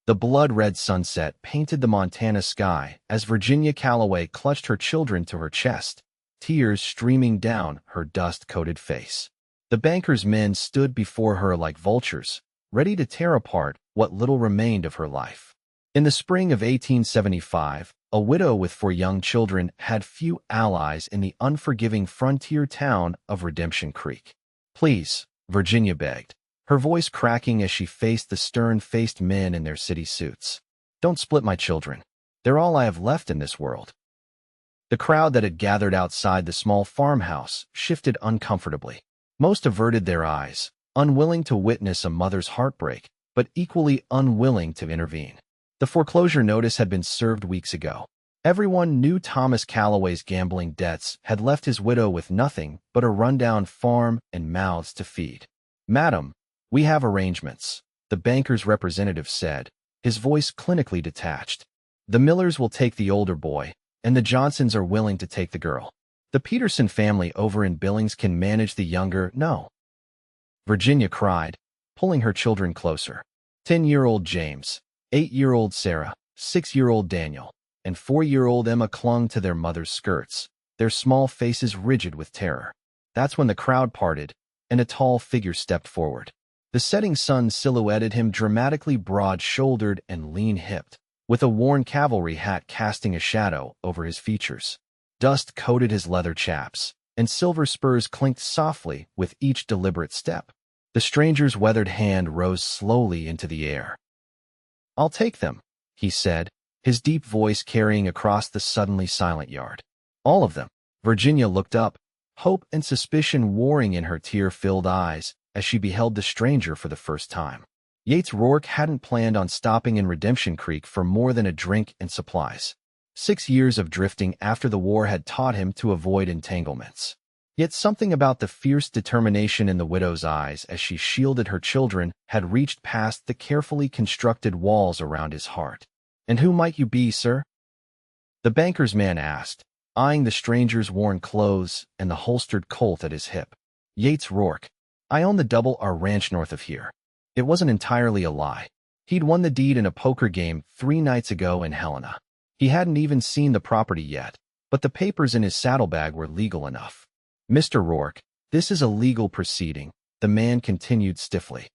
The blood-red sunset painted the Montana sky as Virginia Calloway clutched her children to her chest, tears streaming down her dust-coated face. The banker's men stood before her like vultures, ready to tear apart what little remained of her life. In the spring of 1875, a widow with 4 young children had few allies in the unforgiving frontier town of Redemption Creek. "Please," Virginia begged, her voice cracking as she faced the stern-faced men in their city suits. "Don't split my children. They're all I have left in this world." The crowd that had gathered outside the small farmhouse shifted uncomfortably. Most averted their eyes, unwilling to witness a mother's heartbreak, but equally unwilling to intervene. The foreclosure notice had been served weeks ago. Everyone knew Thomas Calloway's gambling debts had left his widow with nothing but a rundown farm and mouths to feed. "Madam, we have arrangements," the banker's representative said, his voice clinically detached. "The Millers will take the older boy, and the Johnsons are willing to take the girl. The Peterson family over in Billings can manage the younger." "No," Virginia cried, pulling her children closer. 10-year-old James, 8-year-old Sarah, 6-year-old Daniel, and 4-year-old Emma clung to their mother's skirts, their small faces rigid with terror. That's when the crowd parted, and a tall figure stepped forward. The setting sun silhouetted him dramatically broad-shouldered and lean-hipped, with a worn cavalry hat casting a shadow over his features. Dust coated his leather chaps, and silver spurs clinked softly with each deliberate step. The stranger's weathered hand rose slowly into the air. "I'll take them," he said, his deep voice carrying across the suddenly silent yard. "All of them." Virginia looked up, hope and suspicion warring in her tear-filled eyes as she beheld the stranger for the first time. Yates Rourke hadn't planned on stopping in Redemption Creek for more than a drink and supplies. 6 years of drifting after the war had taught him to avoid entanglements. Yet something about the fierce determination in the widow's eyes as she shielded her children had reached past the carefully constructed walls around his heart. "And who might you be, sir?" the banker's man asked, eyeing the stranger's worn clothes and the holstered Colt at his hip. "Yates Rourke. I own the Double R Ranch north of here." It wasn't entirely a lie. He'd won the deed in a poker game 3 nights ago in Helena. He hadn't even seen the property yet, but the papers in his saddlebag were legal enough. "Mr. Rourke, this is a legal proceeding," the man continued stiffly.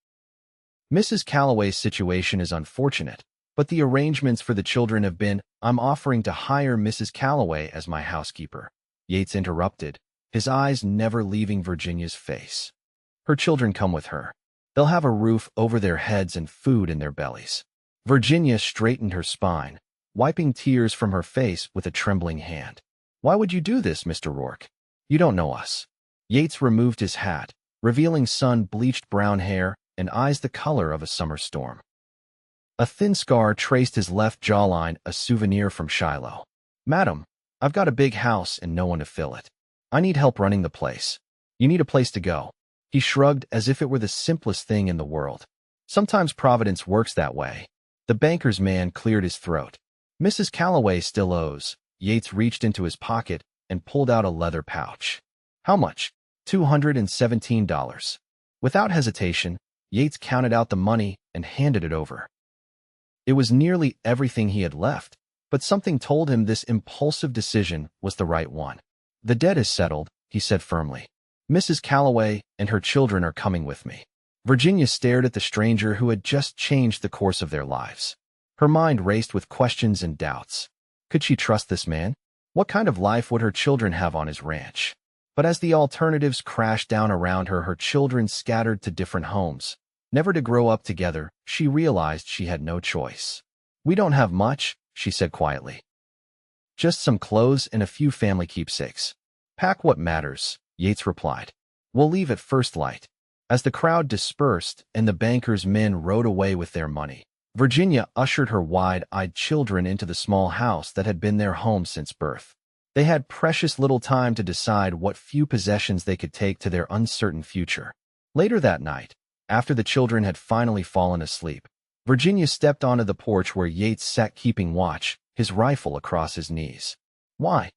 "Mrs. Calloway's situation is unfortunate, but the arrangements for the children have been— I'm offering to hire Mrs. Calloway as my housekeeper," Yates interrupted, his eyes never leaving Virginia's face. "Her children come with her. They'll have a roof over their heads and food in their bellies." Virginia straightened her spine, wiping tears from her face with a trembling hand. "Why would you do this, Mr. Rourke? You don't know us." Yates removed his hat, revealing sun-bleached brown hair and eyes the color of a summer storm. A thin scar traced his left jawline, a souvenir from Shiloh. "Madam, I've got a big house and no one to fill it. I need help running the place. You need a place to go." He shrugged as if it were the simplest thing in the world. "Sometimes Providence works that way." The banker's man cleared his throat. "Mrs. Calloway still owes." Yates reached into his pocket and pulled out a leather pouch. "How much?" $217. Without hesitation, Yates counted out the money and handed it over. It was nearly everything he had left, but something told him this impulsive decision was the right one. "The debt is settled," he said firmly. "Mrs. Calloway and her children are coming with me." Virginia stared at the stranger who had just changed the course of their lives. Her mind raced with questions and doubts. Could she trust this man? What kind of life would her children have on his ranch? But as the alternatives crashed down around her, her children scattered to different homes, never to grow up together, she realized she had no choice. "We don't have much," she said quietly. "Just some clothes and a few family keepsakes." "Pack what matters," Yates replied. "We'll leave at first light." As the crowd dispersed and the banker's men rode away with their money, Virginia ushered her wide-eyed children into the small house that had been their home since birth. They had precious little time to decide what few possessions they could take to their uncertain future. Later that night, after the children had finally fallen asleep, Virginia stepped onto the porch where Yates sat keeping watch, his rifle across his knees. "Why?"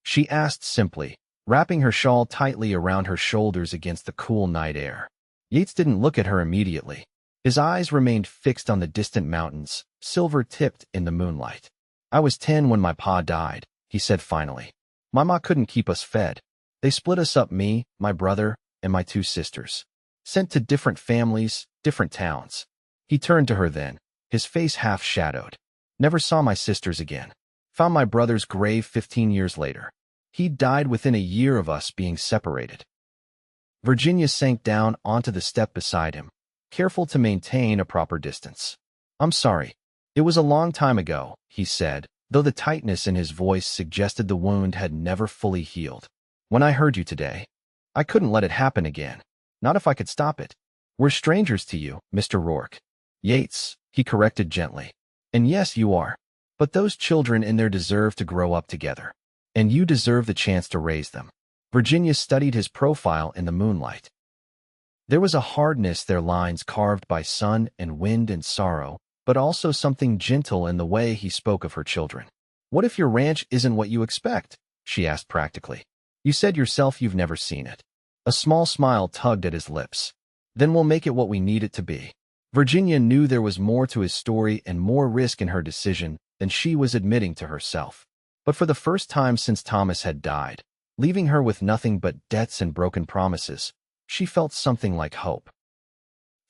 she asked simply, wrapping her shawl tightly around her shoulders against the cool night air. Yates didn't look at her immediately. His eyes remained fixed on the distant mountains, silver-tipped in the moonlight. I was 10 when my pa died, he said finally. My ma couldn't keep us fed. They split us up, me, my brother, and my 2 sisters. Sent to different families, different towns. He turned to her then, his face half-shadowed. Never saw my sisters again. Found my brother's grave 15 years later. He died within a year of us being separated. Virginia sank down onto the step beside him, careful to maintain a proper distance. I'm sorry. It was a long time ago, he said, though the tightness in his voice suggested the wound had never fully healed. When I heard you today, I couldn't let it happen again. Not if I could stop it. We're strangers to you, Mr. Rourke. Yates, he corrected gently. And yes, you are. But those children in there deserve to grow up together. And you deserve the chance to raise them. Virginia studied his profile in the moonlight. There was a hardness, their lines carved by sun and wind and sorrow, but also something gentle in the way he spoke of her children. What if your ranch isn't what you expect? She asked practically. You said yourself you've never seen it. A small smile tugged at his lips. Then we'll make it what we need it to be. Virginia knew there was more to his story and more risk in her decision than she was admitting to herself. But for the first time since Thomas had died, leaving her with nothing but debts and broken promises, she felt something like hope.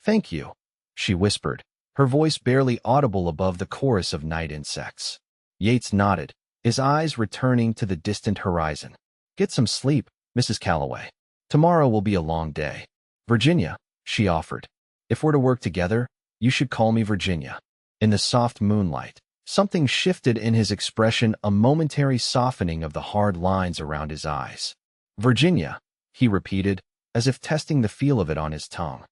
Thank you, she whispered, her voice barely audible above the chorus of night insects. Yates nodded, his eyes returning to the distant horizon. Get some sleep, Mrs. Calloway. Tomorrow will be a long day. Virginia, she offered. If we're to work together, you should call me Virginia. In the soft moonlight, something shifted in his expression, a momentary softening of the hard lines around his eyes. Virginia, he repeated, as if testing the feel of it on his tongue.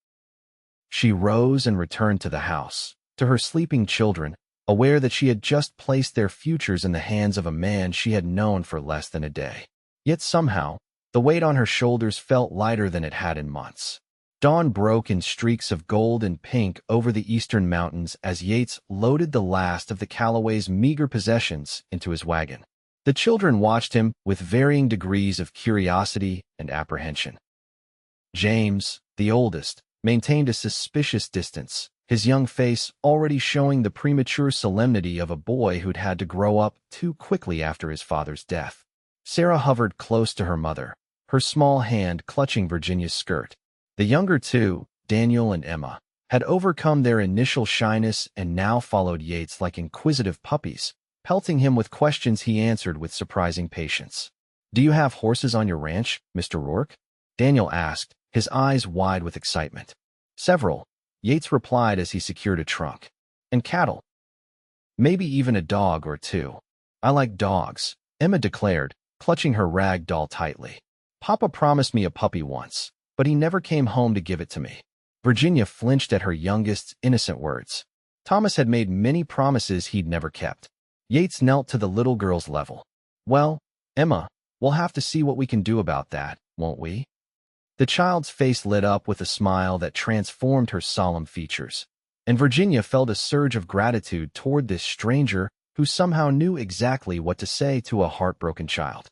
She rose and returned to the house, to her sleeping children, aware that she had just placed their futures in the hands of a man she had known for less than a day. Yet somehow, the weight on her shoulders felt lighter than it had in months. Dawn broke in streaks of gold and pink over the eastern mountains as Yates loaded the last of the Calloway's meager possessions into his wagon. The children watched him with varying degrees of curiosity and apprehension. James, the oldest, maintained a suspicious distance, his young face already showing the premature solemnity of a boy who'd had to grow up too quickly after his father's death. Sarah hovered close to her mother, her small hand clutching Virginia's skirt. The younger two, Daniel and Emma, had overcome their initial shyness and now followed Yates like inquisitive puppies, pelting him with questions he answered with surprising patience. Do you have horses on your ranch, Mr. Rourke? Daniel asked, his eyes wide with excitement. Several, Yates replied as he secured a trunk. And cattle. Maybe even a dog or 2. I like dogs, Emma declared, clutching her rag doll tightly. Papa promised me a puppy once, but he never came home to give it to me. Virginia flinched at her youngest's innocent words. Thomas had made many promises he'd never kept. Yates knelt to the little girl's level. Well, Emma, we'll have to see what we can do about that, won't we? The child's face lit up with a smile that transformed her solemn features, and Virginia felt a surge of gratitude toward this stranger who somehow knew exactly what to say to a heartbroken child.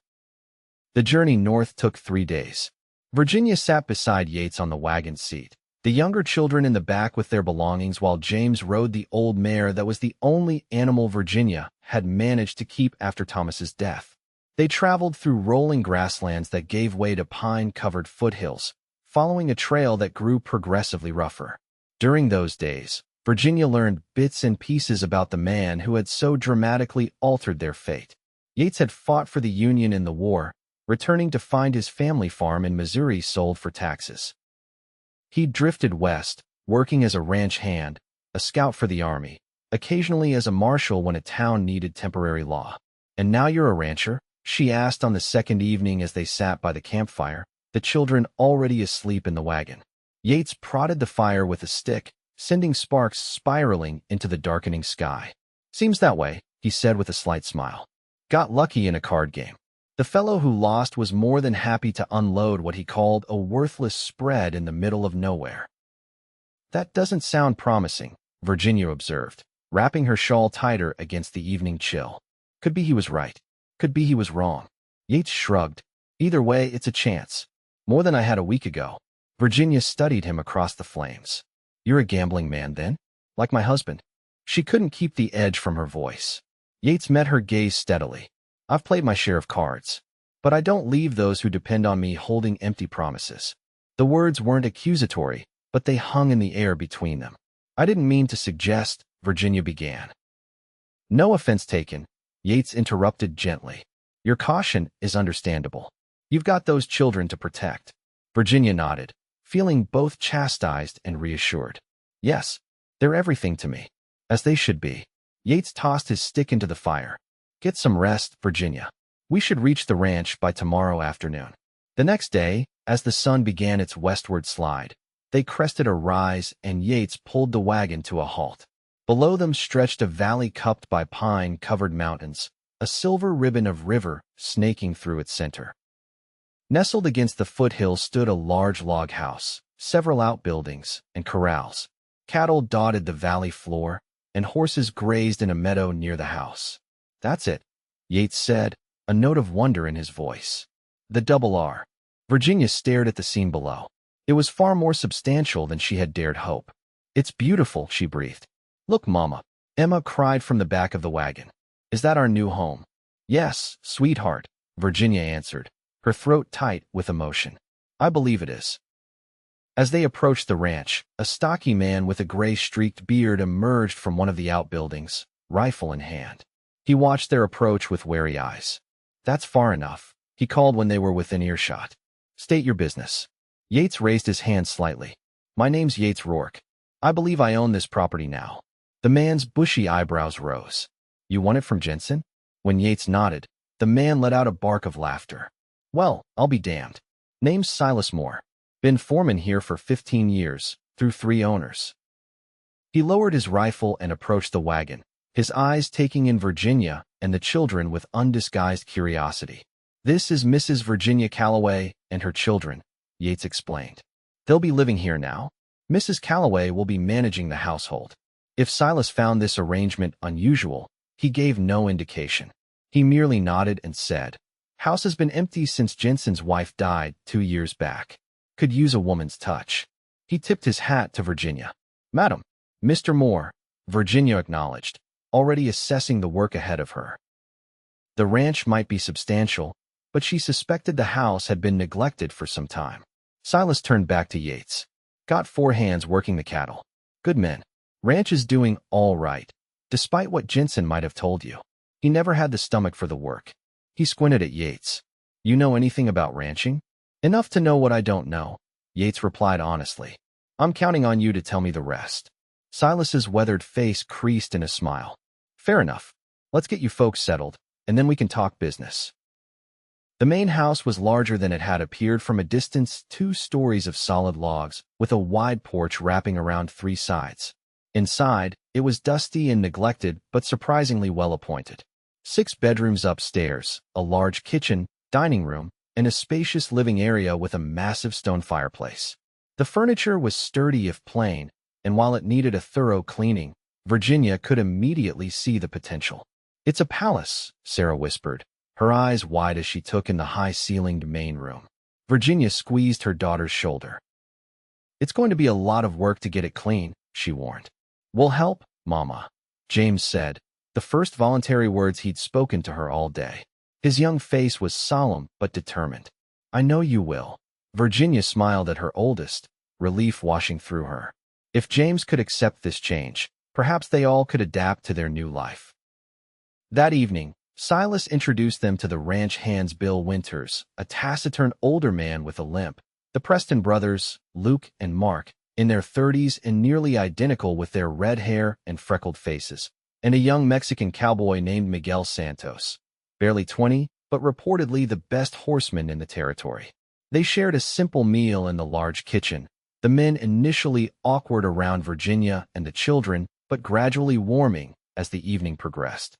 The journey north took 3 days. Virginia sat beside Yates on the wagon seat, the younger children in the back with their belongings, while James rode the old mare that was the only animal Virginia had managed to keep after Thomas's death. They traveled through rolling grasslands that gave way to pine-covered foothills, following a trail that grew progressively rougher. During those days, Virginia learned bits and pieces about the man who had so dramatically altered their fate. Yates had fought for the Union in the war, returning to find his family farm in Missouri sold for taxes. He'd drifted west, working as a ranch hand, a scout for the army, occasionally as a marshal when a town needed temporary law. And now you're a rancher? She asked on the second evening as they sat by the campfire, the children already asleep in the wagon. Yates prodded the fire with a stick, sending sparks spiraling into the darkening sky. Seems that way, he said with a slight smile. Got lucky in a card game. The fellow who lost was more than happy to unload what he called a worthless spread in the middle of nowhere. That doesn't sound promising, Virginia observed, wrapping her shawl tighter against the evening chill. Could be he was right. Could be he was wrong. Yates shrugged. Either way, it's a chance. More than I had a week ago. Virginia studied him across the flames. You're a gambling man, then? Like my husband? She couldn't keep the edge from her voice. Yates met her gaze steadily. I've played my share of cards. But I don't leave those who depend on me holding empty promises. The words weren't accusatory, but they hung in the air between them. I didn't mean to suggest, Virginia began. No offense taken, Yates interrupted gently. Your caution is understandable. You've got those children to protect. Virginia nodded, feeling both chastised and reassured. Yes, they're everything to me. As they should be. Yates tossed his stick into the fire. Get some rest, Virginia. We should reach the ranch by tomorrow afternoon. The next day, as the sun began its westward slide, they crested a rise and Yates pulled the wagon to a halt. Below them stretched a valley cupped by pine-covered mountains, a silver ribbon of river snaking through its center. Nestled against the foothills stood a large log house, several outbuildings, and corrals. Cattle dotted the valley floor, and horses grazed in a meadow near the house. That's it, Yates said, a note of wonder in his voice. The double R. Virginia stared at the scene below. It was far more substantial than she had dared hope. It's beautiful, she breathed. Look, Mama. Emma cried from the back of the wagon. Is that our new home? Yes, sweetheart, Virginia answered, her throat tight with emotion. I believe it is. As they approached the ranch, a stocky man with a gray-streaked beard emerged from one of the outbuildings, rifle in hand. He watched their approach with wary eyes. That's far enough, he called when they were within earshot. State your business. Yates raised his hand slightly. My name's Yates Rourke. I believe I own this property now. The man's bushy eyebrows rose. You won it from Jensen? When Yates nodded, the man let out a bark of laughter. Well, I'll be damned. Name's Silas Moore. Been foreman here for 15 years, through 3 owners. He lowered his rifle and approached the wagon, his eyes taking in Virginia and the children with undisguised curiosity. This is Mrs. Virginia Calloway and her children, Yates explained. They'll be living here now. Mrs. Calloway will be managing the household. If Silas found this arrangement unusual, he gave no indication. He merely nodded and said, House has been empty since Jensen's wife died 2 years back. Could use a woman's touch. He tipped his hat to Virginia. Madam, Mr. Moore, Virginia acknowledged, already assessing the work ahead of her. The ranch might be substantial, but she suspected the house had been neglected for some time. Silas turned back to Yates. Got 4 hands working the cattle. Good men. Ranch is doing all right, despite what Jensen might have told you. He never had the stomach for the work. He squinted at Yates. You know anything about ranching? Enough to know what I don't know, Yates replied honestly. I'm counting on you to tell me the rest. Silas's weathered face creased in a smile. Fair enough. Let's get you folks settled, and then we can talk business. The main house was larger than it had appeared from a distance, 2 stories of solid logs, with a wide porch wrapping around 3 sides. Inside, it was dusty and neglected, but surprisingly well appointed. 6 bedrooms upstairs, a large kitchen, dining room, and a spacious living area with a massive stone fireplace. The furniture was sturdy if plain, and while it needed a thorough cleaning, Virginia could immediately see the potential. It's a palace, Sarah whispered, her eyes wide as she took in the high-ceilinged main room. Virginia squeezed her daughter's shoulder. It's going to be a lot of work to get it clean, she warned. We'll help, Mama, James said, the first voluntary words he'd spoken to her all day. His young face was solemn but determined. I know you will. Virginia smiled at her oldest, relief washing through her. If James could accept this change, perhaps they all could adapt to their new life. That evening, Silas introduced them to the ranch hands Bill Winters, a taciturn older man with a limp, the Preston brothers, Luke and Mark, in their 30s and nearly identical with their red hair and freckled faces, and a young Mexican cowboy named Miguel Santos. Barely 20, but reportedly the best horseman in the territory. They shared a simple meal in the large kitchen, the men initially awkward around Virginia and the children, but gradually warming as the evening progressed.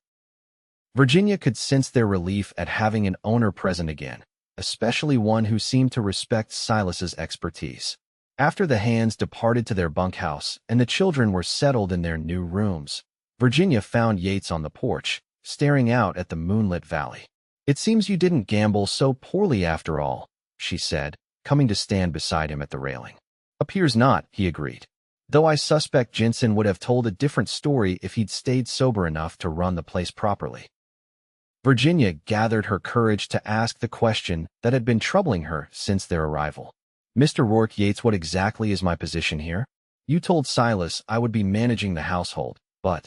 Virginia could sense their relief at having an owner present again, especially one who seemed to respect Silas's expertise. After the hands departed to their bunkhouse and the children were settled in their new rooms, Virginia found Yates on the porch, staring out at the moonlit valley. It seems you didn't gamble so poorly after all, she said, coming to stand beside him at the railing. Appears not, he agreed. though I suspect Jensen would have told a different story if he'd stayed sober enough to run the place properly. Virginia gathered her courage to ask the question that had been troubling her since their arrival. Mr. Rourke Yates, what exactly is my position here? You told Silas I would be managing the household, but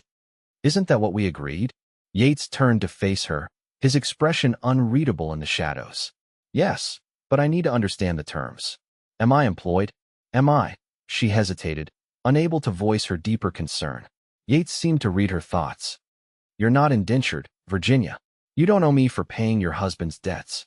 isn't that what we agreed? Yates turned to face her, his expression unreadable in the shadows. Yes, but I need to understand the terms. Am I employed? Am I? She hesitated, unable to voice her deeper concern. Yates seemed to read her thoughts. You're not indentured, Virginia. You don't owe me for paying your husband's debts.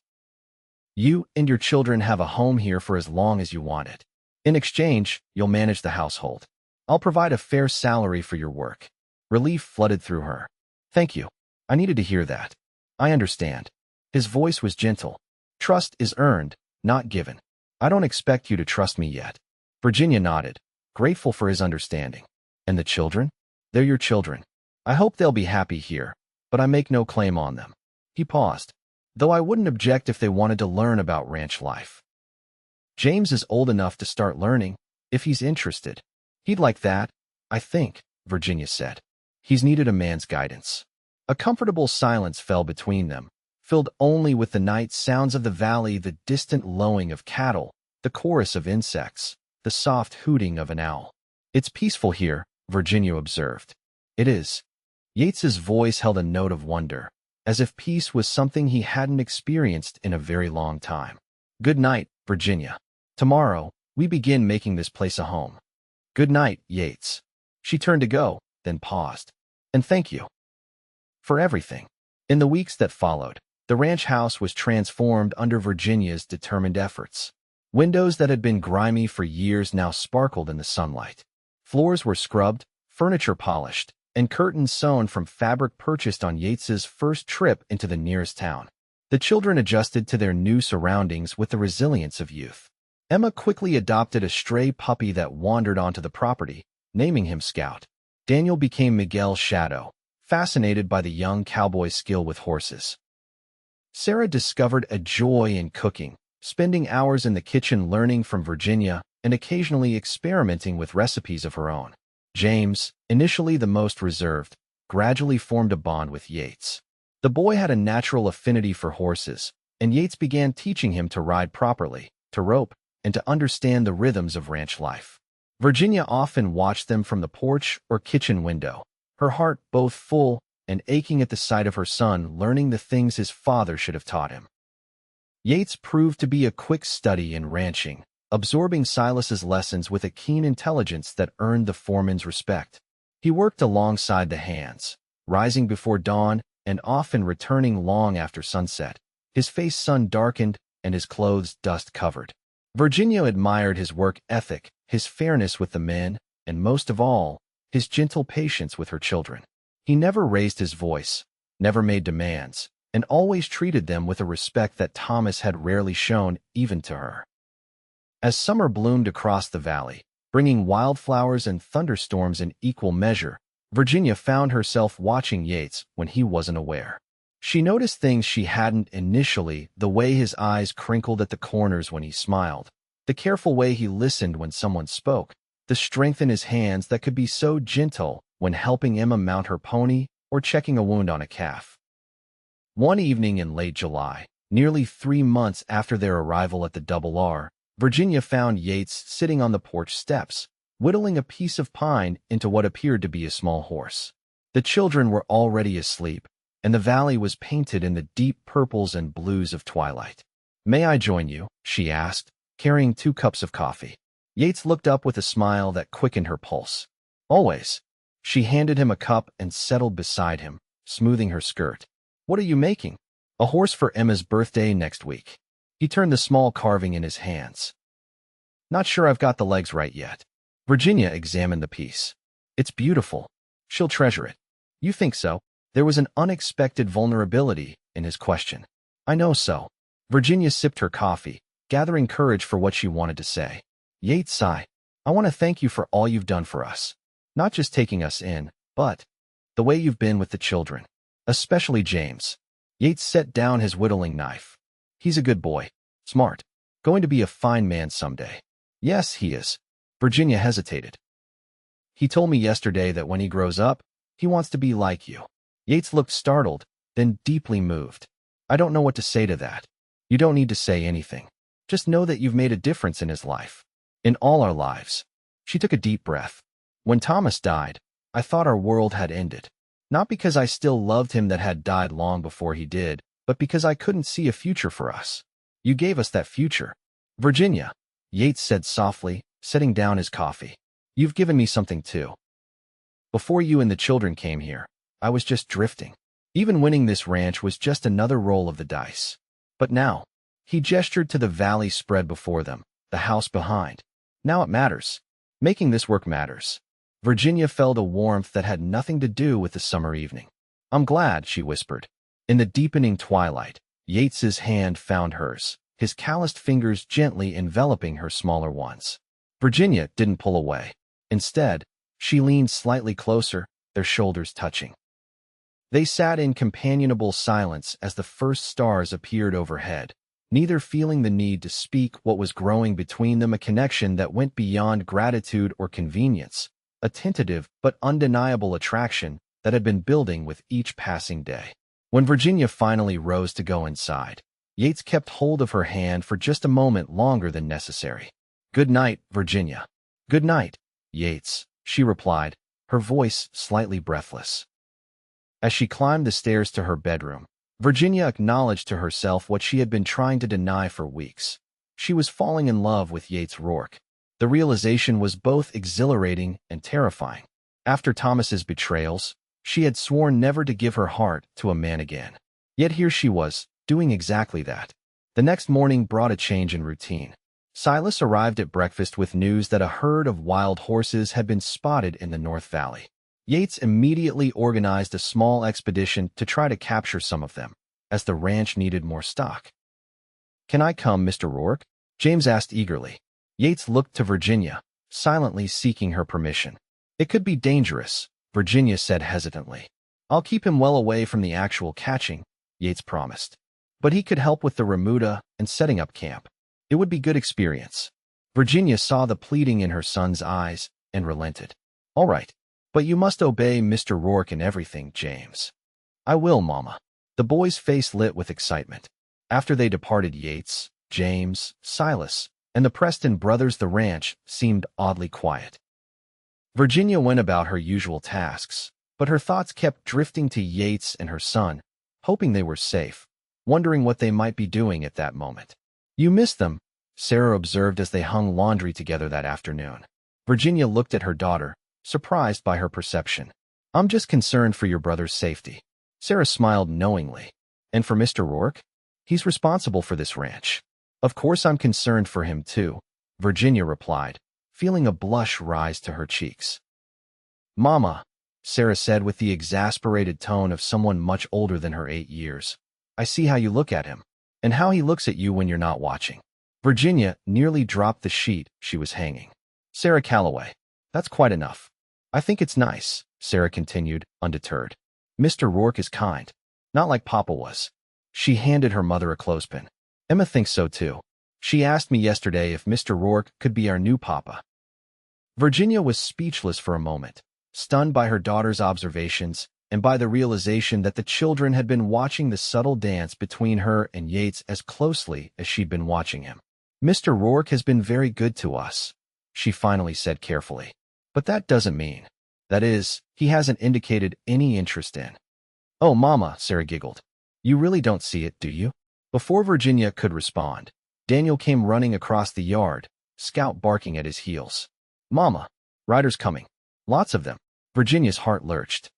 You and your children have a home here for as long as you want it. In exchange, you'll manage the household. I'll provide a fair salary for your work. Relief flooded through her. Thank you. I needed to hear that. I understand. His voice was gentle. Trust is earned, not given. I don't expect you to trust me yet. Virginia nodded, grateful for his understanding. And the children? They're your children. I hope they'll be happy here, but I make no claim on them. He paused, though I wouldn't object if they wanted to learn about ranch life. James is old enough to start learning, if he's interested. He'd like that, I think, Virginia said. He's needed a man's guidance. A comfortable silence fell between them, filled only with the night sounds of the valley, the distant lowing of cattle, the chorus of insects, the soft hooting of an owl. It's peaceful here, Virginia observed. It is. Yates's voice held a note of wonder, as if peace was something he hadn't experienced in a very long time. Good night, Virginia. Tomorrow, we begin making this place a home. Good night, Yates. She turned to go, then paused. And thank you for everything. In the weeks that followed, the ranch house was transformed under Virginia's determined efforts. Windows that had been grimy for years now sparkled in the sunlight. Floors were scrubbed, furniture polished, and curtains sewn from fabric purchased on Yates's first trip into the nearest town. The children adjusted to their new surroundings with the resilience of youth. Emma quickly adopted a stray puppy that wandered onto the property, naming him Scout. Daniel became Miguel's shadow, fascinated by the young cowboy's skill with horses. Sarah discovered a joy in cooking, spending hours in the kitchen learning from Virginia and occasionally experimenting with recipes of her own. James, initially the most reserved, gradually formed a bond with Yates. The boy had a natural affinity for horses, and Yates began teaching him to ride properly, to rope, and to understand the rhythms of ranch life. Virginia often watched them from the porch or kitchen window, her heart both full and aching at the sight of her son learning the things his father should have taught him. Yates proved to be a quick study in ranching, absorbing Silas's lessons with a keen intelligence that earned the foreman's respect. He worked alongside the hands, rising before dawn and often returning long after sunset, his face sun-darkened and his clothes dust-covered. Virginia admired his work ethic, his fairness with the men, and most of all, his gentle patience with her children. He never raised his voice, never made demands, and always treated them with a respect that Thomas had rarely shown even to her. As summer bloomed across the valley, bringing wildflowers and thunderstorms in equal measure, Virginia found herself watching Yates when he wasn't aware. She noticed things she hadn't initially, the way his eyes crinkled at the corners when he smiled, the careful way he listened when someone spoke, the strength in his hands that could be so gentle when helping Emma mount her pony or checking a wound on a calf. One evening in late July, nearly 3 months after their arrival at the Double R, Virginia found Yates sitting on the porch steps, whittling a piece of pine into what appeared to be a small horse. The children were already asleep, and the valley was painted in the deep purples and blues of twilight. "May I join you?" she asked, carrying 2 cups of coffee. Yates looked up with a smile that quickened her pulse. "Always." She handed him a cup and settled beside him, smoothing her skirt. "What are you making?" "A horse for Emma's birthday next week." He turned the small carving in his hands. "Not sure I've got the legs right yet." Virginia examined the piece. "It's beautiful. She'll treasure it." "You think so?" There was an unexpected vulnerability in his question. "I know so." Virginia sipped her coffee, gathering courage for what she wanted to say. Yates sighed. "I want to thank you for all you've done for us. Not just taking us in, but the way you've been with the children. Especially James." Yates set down his whittling knife. "He's a good boy. Smart. Going to be a fine man someday." "Yes, he is." Virginia hesitated. He told me yesterday that when he grows up, he wants to be like you. Yates looked startled, then deeply moved. I don't know what to say to that. You don't need to say anything. Just know that you've made a difference in his life. In all our lives. She took a deep breath. When Thomas died, I thought our world had ended. Not because I still loved him that had died long before he did, but because I couldn't see a future for us. You gave us that future. Virginia, Yates said softly, setting down his coffee. You've given me something too. Before you and the children came here, I was just drifting. Even winning this ranch was just another roll of the dice. But now, he gestured to the valley spread before them, the house behind. Now it matters. Making this work matters. Virginia felt a warmth that had nothing to do with the summer evening. I'm glad, she whispered. In the deepening twilight, Yates's hand found hers, his calloused fingers gently enveloping her smaller ones. Virginia didn't pull away. Instead, she leaned slightly closer, their shoulders touching. They sat in companionable silence as the first stars appeared overhead, neither feeling the need to speak what was growing between them, a connection that went beyond gratitude or convenience, a tentative but undeniable attraction that had been building with each passing day. When Virginia finally rose to go inside, Yates kept hold of her hand for just a moment longer than necessary. Good night, Virginia. Good night, Yates, she replied, her voice slightly breathless. As she climbed the stairs to her bedroom, Virginia acknowledged to herself what she had been trying to deny for weeks. She was falling in love with Yates Rourke. The realization was both exhilarating and terrifying. After Thomas's betrayals, she had sworn never to give her heart to a man again. Yet here she was, doing exactly that. The next morning brought a change in routine. Silas arrived at breakfast with news that a herd of wild horses had been spotted in the North Valley. Yates immediately organized a small expedition to try to capture some of them, as the ranch needed more stock. Can I come, Mr. Rourke? James asked eagerly. Yates looked to Virginia, silently seeking her permission. It could be dangerous, Virginia said hesitantly. I'll keep him well away from the actual catching, Yates promised. But he could help with the remuda and setting up camp. It would be good experience. Virginia saw the pleading in her son's eyes and relented. All right. But you must obey Mr. Rourke in everything, James. I will, Mama. The boy's face lit with excitement. After they departed, Yates, James, Silas, and the Preston brothers, the ranch seemed oddly quiet. Virginia went about her usual tasks, but her thoughts kept drifting to Yates and her son, hoping they were safe, wondering what they might be doing at that moment. You missed them, Sarah observed as they hung laundry together that afternoon. Virginia looked at her daughter, surprised by her perception. I'm just concerned for your brother's safety. Sarah smiled knowingly. And for Mr. Rourke? He's responsible for this ranch. Of course I'm concerned for him too, Virginia replied, feeling a blush rise to her cheeks. Mama, Sarah said with the exasperated tone of someone much older than her 8 years. I see how you look at him, and how he looks at you when you're not watching. Virginia nearly dropped the sheet she was hanging. Sarah Calloway. That's quite enough. I think it's nice, Sarah continued, undeterred. Mr. Rourke is kind. Not like Papa was. She handed her mother a clothespin. Emma thinks so too. She asked me yesterday if Mr. Rourke could be our new Papa. Virginia was speechless for a moment, stunned by her daughter's observations and by the realization that the children had been watching the subtle dance between her and Yates as closely as she'd been watching him. Mr. Rourke has been very good to us, she finally said carefully. But that doesn't mean. That is, he hasn't indicated any interest in. Oh, Mama, Sarah giggled. You really don't see it, do you? Before Virginia could respond, Daniel came running across the yard, Scout barking at his heels. Mama, riders coming. Lots of them. Virginia's heart lurched.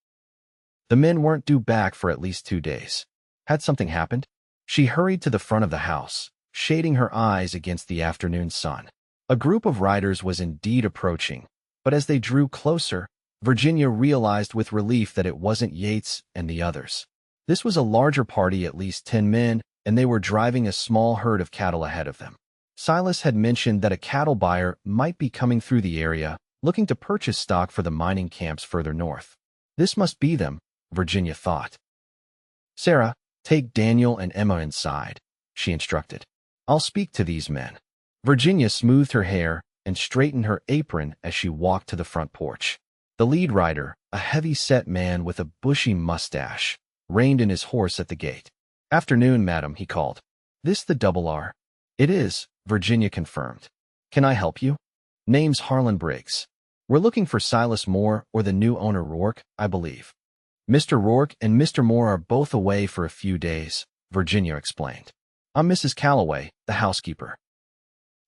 The men weren't due back for at least 2 days. Had something happened? She hurried to the front of the house, shading her eyes against the afternoon sun. A group of riders was indeed approaching, but as they drew closer, Virginia realized with relief that it wasn't Yates and the others. This was a larger party, at least 10 men, and they were driving a small herd of cattle ahead of them. Silas had mentioned that a cattle buyer might be coming through the area, looking to purchase stock for the mining camps further north. This must be them, Virginia thought. Sarah, take Daniel and Emma inside, she instructed. I'll speak to these men. Virginia smoothed her hair and straightened her apron as she walked to the front porch. The lead rider, a heavy-set man with a bushy mustache, reined in his horse at the gate. "Afternoon, madam," he called. "This the Double R?" "It is," Virginia confirmed. "Can I help you?" "Name's Harlan Briggs. We're looking for Silas Moore or the new owner Rourke, I believe." "Mr. Rourke and Mr. Moore are both away for a few days," Virginia explained. "I'm Mrs. Calloway, the housekeeper."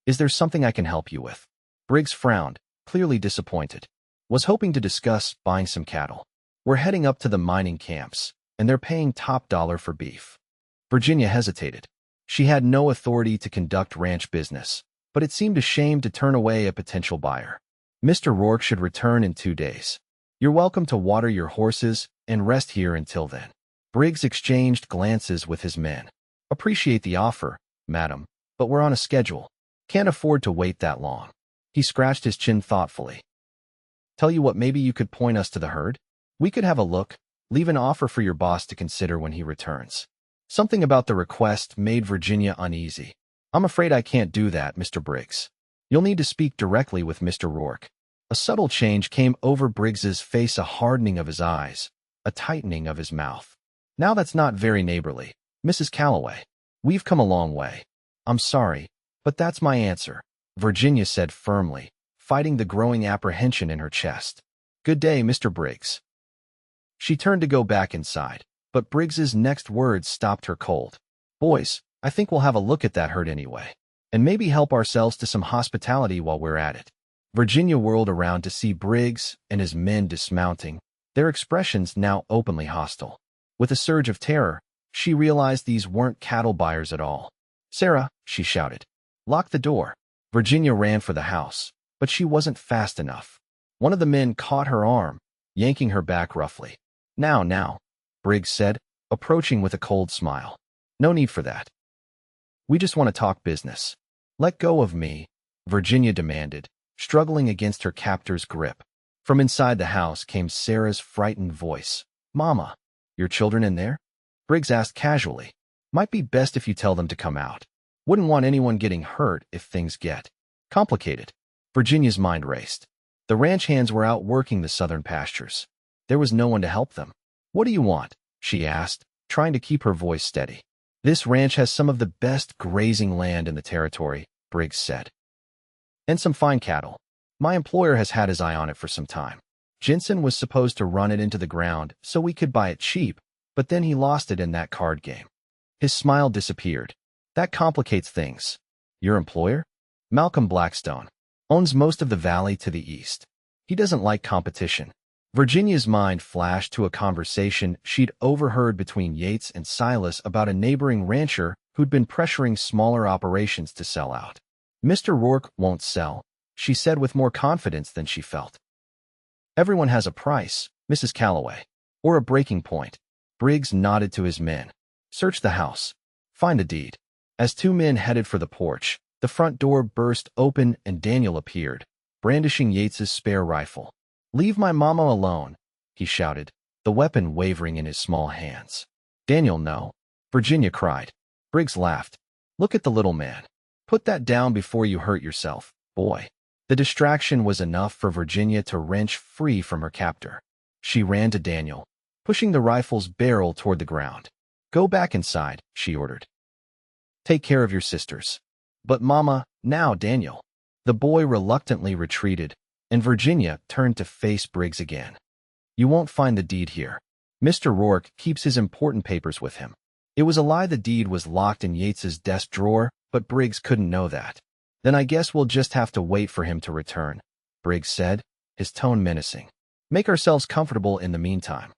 "Is there something I can help you with?" Briggs frowned, clearly disappointed. "Was hoping to discuss buying some cattle. We're heading up to the mining camps, and they're paying top dollar for beef." Virginia hesitated. She had no authority to conduct ranch business, but it seemed a shame to turn away a potential buyer. "Mr. Rourke should return in 2 days. You're welcome to water your horses and rest here until then." Briggs exchanged glances with his men. "Appreciate the offer, madam, but we're on a schedule. Can't afford to wait that long." He scratched his chin thoughtfully. "Tell you what, maybe you could point us to the herd? We could have a look, leave an offer for your boss to consider when he returns." Something about the request made Virginia uneasy. "I'm afraid I can't do that, Mr. Briggs. You'll need to speak directly with Mr. Rourke." A subtle change came over Briggs's face, a hardening of his eyes, a tightening of his mouth. "Now that's not very neighborly, Mrs. Calloway. We've come a long way." "I'm sorry, but that's my answer," Virginia said firmly, fighting the growing apprehension in her chest. "Good day, Mr. Briggs." She turned to go back inside, but Briggs's next words stopped her cold. "Boys, I think we'll have a look at that herd anyway, and maybe help ourselves to some hospitality while we're at it." Virginia whirled around to see Briggs and his men dismounting, their expressions now openly hostile. With a surge of terror, she realized these weren't cattle buyers at all. "Sarah," she shouted, "lock the door." Virginia ran for the house, but she wasn't fast enough. One of the men caught her arm, yanking her back roughly. Now, Briggs said, approaching with a cold smile. "No need for that. We just want to talk business." "Let go of me," Virginia demanded, struggling against her captor's grip. From inside the house came Sarah's frightened voice. "Mama, your children in there?" Briggs asked casually. "Might be best if you tell them to come out. Wouldn't want anyone getting hurt if things get complicated." Virginia's mind raced. The ranch hands were out working the southern pastures. There was no one to help them. "What do you want?" she asked, trying to keep her voice steady. "This ranch has some of the best grazing land in the territory," Briggs said. "And some fine cattle. My employer has had his eye on it for some time. Jensen was supposed to run it into the ground so we could buy it cheap, but then he lost it in that card game." His smile disappeared. "That complicates things. Your employer? Malcolm Blackstone. Owns most of the valley to the east. He doesn't like competition." Virginia's mind flashed to a conversation she'd overheard between Yates and Silas about a neighboring rancher who'd been pressuring smaller operations to sell out. "Mr. Rourke won't sell," she said with more confidence than she felt. "Everyone has a price, Mrs. Calloway, or a breaking point." Briggs nodded to his men. "Search the house. Find the deed." As 2 men headed for the porch, the front door burst open and Daniel appeared, brandishing Yates's spare rifle. "Leave my mama alone," he shouted, the weapon wavering in his small hands. "Daniel, no," Virginia cried. Briggs laughed. "Look at the little man. Put that down before you hurt yourself, boy." The distraction was enough for Virginia to wrench free from her captor. She ran to Daniel, pushing the rifle's barrel toward the ground. "Go back inside," she ordered. "Take care of your sisters." "But Mama, now, Daniel." The boy reluctantly retreated, and Virginia turned to face Briggs again. "You won't find the deed here. Mr. Rourke keeps his important papers with him." It was a lie the deed was locked in Yates's desk drawer, but Briggs couldn't know that. "Then I guess we'll just have to wait for him to return," Briggs said, his tone menacing. "Make ourselves comfortable in the meantime."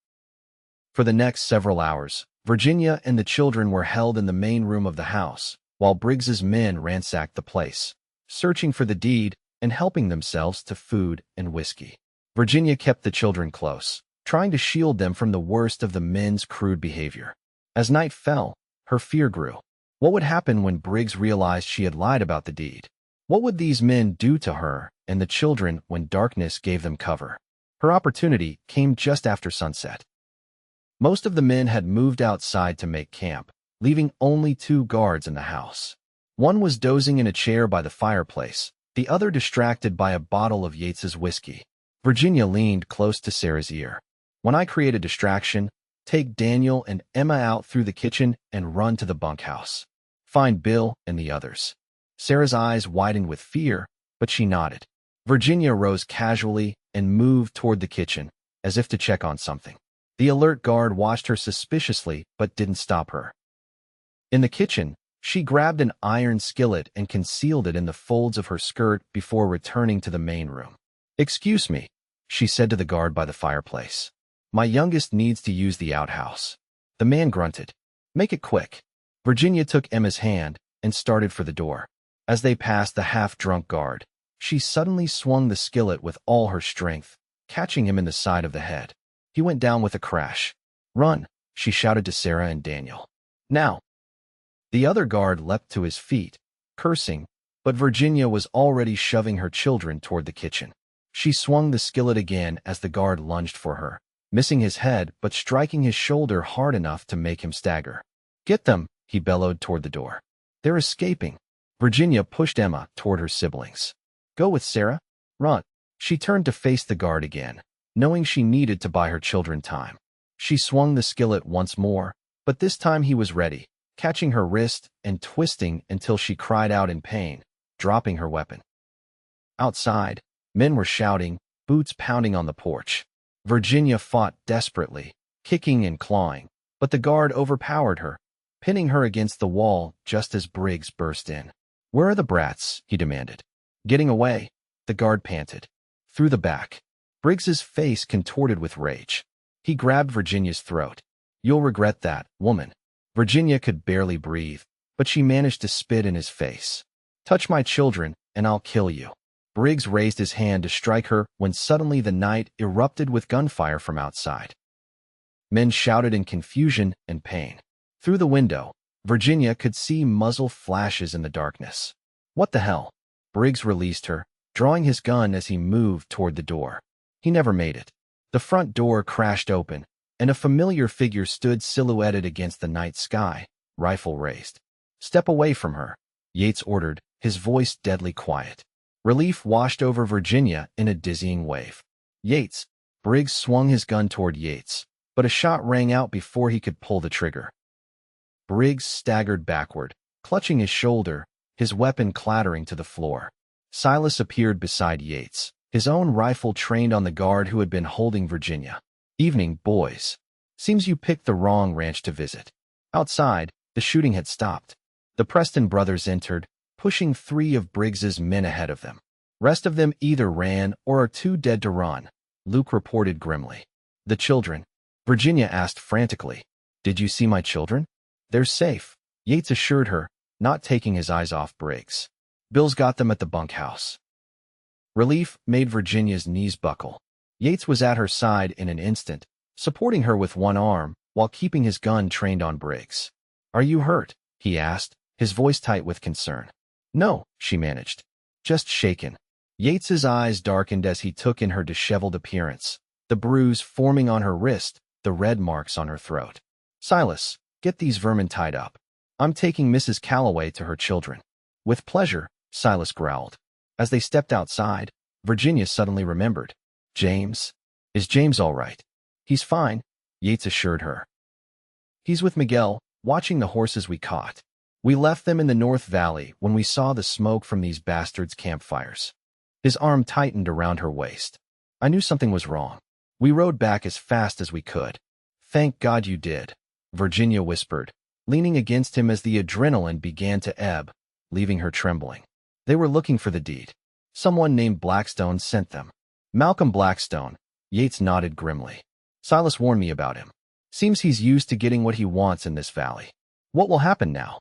For the next several hours, Virginia and the children were held in the main room of the house, while Briggs's men ransacked the place, searching for the deed and helping themselves to food and whiskey. Virginia kept the children close, trying to shield them from the worst of the men's crude behavior. As night fell, her fear grew. What would happen when Briggs realized she had lied about the deed? What would these men do to her and the children when darkness gave them cover? Her opportunity came just after sunset. Most of the men had moved outside to make camp, leaving only 2 guards in the house. One was dozing in a chair by the fireplace, the other distracted by a bottle of Yates's whiskey. Virginia leaned close to Sarah's ear. When I create a distraction, take Daniel and Emma out through the kitchen and run to the bunkhouse. Find Bill and the others. Sarah's eyes widened with fear, but she nodded. Virginia rose casually and moved toward the kitchen, as if to check on something. The alert guard watched her suspiciously but didn't stop her. In the kitchen, she grabbed an iron skillet and concealed it in the folds of her skirt before returning to the main room. "Excuse me," she said to the guard by the fireplace. "My youngest needs to use the outhouse." The man grunted. "Make it quick." Virginia took Emma's hand and started for the door. As they passed the half-drunk guard, she suddenly swung the skillet with all her strength, catching him in the side of the head. He went down with a crash. "Run," she shouted to Sarah and Daniel. "Now." The other guard leapt to his feet, cursing, but Virginia was already shoving her children toward the kitchen. She swung the skillet again as the guard lunged for her, missing his head but striking his shoulder hard enough to make him stagger. "Get them," he bellowed toward the door. "They're escaping." Virginia pushed Emma toward her siblings. "Go with Sarah. Run." She turned to face the guard again, knowing she needed to buy her children time. She swung the skillet once more, but this time he was ready, catching her wrist and twisting until she cried out in pain, dropping her weapon. Outside, men were shouting, boots pounding on the porch. Virginia fought desperately, kicking and clawing, but the guard overpowered her, pinning her against the wall just as Briggs burst in. "Where are the brats?" he demanded. "Getting away," the guard panted. "Through the back." Briggs's face contorted with rage. He grabbed Virginia's throat. "You'll regret that, woman." Virginia could barely breathe, but she managed to spit in his face. "Touch my children, and I'll kill you." Briggs raised his hand to strike her when suddenly the night erupted with gunfire from outside. Men shouted in confusion and pain. Through the window, Virginia could see muzzle flashes in the darkness. "What the hell?" Briggs released her, drawing his gun as he moved toward the door. He never made it. The front door crashed open, and a familiar figure stood silhouetted against the night sky, rifle raised. "Step away from her," Yates ordered, his voice deadly quiet. Relief washed over Virginia in a dizzying wave. "Yates!" Briggs swung his gun toward Yates, but a shot rang out before he could pull the trigger. Briggs staggered backward, clutching his shoulder, his weapon clattering to the floor. Silas appeared beside Yates, his own rifle trained on the guard who had been holding Virginia. "Evening, boys. Seems you picked the wrong ranch to visit." Outside, the shooting had stopped. The Preston brothers entered, pushing 3 of Briggs's men ahead of them. "Rest of them either ran or are too dead to run," Luke reported grimly. "The children?" Virginia asked frantically. "Did you see my children?" "They're safe," Yates assured her, not taking his eyes off Briggs. "Bill's got them at the bunkhouse." Relief made Virginia's knees buckle. Yates was at her side in an instant, supporting her with one arm while keeping his gun trained on Briggs. "Are you hurt?" he asked, his voice tight with concern. "No," she managed. "Just shaken." Yates's eyes darkened as he took in her disheveled appearance, the bruise forming on her wrist, the red marks on her throat. "Silas, get these vermin tied up. I'm taking Mrs. Calloway to her children." "With pleasure," Silas growled. As they stepped outside, Virginia suddenly remembered. "James? Is James all right?" "He's fine," Yates assured her. "He's with Miguel, watching the horses we caught. We left them in the North Valley when we saw the smoke from these bastards' campfires." His arm tightened around her waist. "I knew something was wrong. We rode back as fast as we could." "Thank God you did," Virginia whispered, leaning against him as the adrenaline began to ebb, leaving her trembling. "They were looking for the deed. Someone named Blackstone sent them." "Malcolm Blackstone," Yates nodded grimly. "Silas warned me about him. Seems he's used to getting what he wants in this valley. What will happen now?"